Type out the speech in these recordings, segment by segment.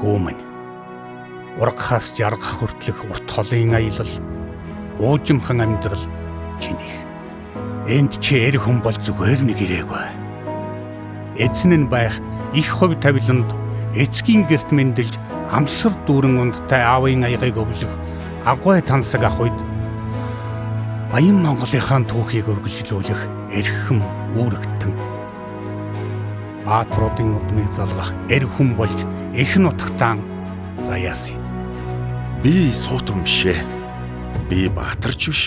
Хөөмөн. Ургахаас жаргах хүртэлх урт холын аялал, уужимхан амьдрал чиний. Энд чи эр хүн бол зүгээр нэг ирээгүй. Эзэн нь байх их хувь тавиланд эцгийн гэрт мэндэлж амсар дүүрэн ундтай аавын аягыг өвлөх агуй тансаг ах үед Баян Монголынхаа түүхийг үргэлжлүүлэх эрхэм үүрэгтэн. Баатруудын удмыг залгах эр хүн болж их нутагтаан заяасан. Би суутан биш ээ. Би баатарч биш.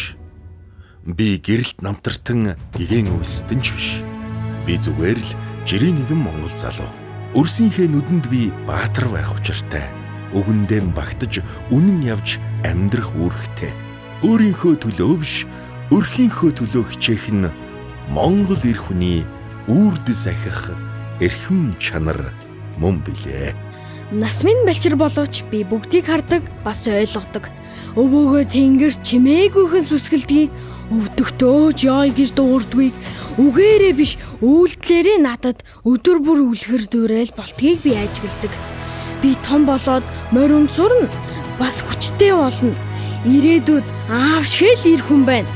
Би гэрэлт намтартан гэгэн үстэнч биш. Би зүгээр л жирийн нэгэн монгол залуу. Өрсийнхээ нүдэнд би баатар байх учиртай. Үгэндээ багтаж үнэн явж амьдрах үүрэгтэй. Өөрийнхөө төлөө биш, өрхийнхөө төлөө хичээх нь Монгол эр хүний үрдэс ахих эрхэм чанар мөн билээ. Нас минь балчир боловч би бүгдийг хардаг, бас ойлгодог. Өвөөгөө тэнгэр чимээгүйхэн сүсгэлдгийг өвдөгтөөж яй гэж дуурдгийг үгээрээ биш үйлдэлээрээ надад өдөр бүр үлгэр дүүрэл болтгийг би ажигладаг. Би том болоод морин сурна, бас хүчтэй болно. Ирээдүйд аавшгэл ир хүн байна.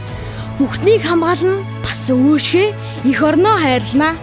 Бүхнийг хамгаална, бас өөшгөө их орноо хайрлана.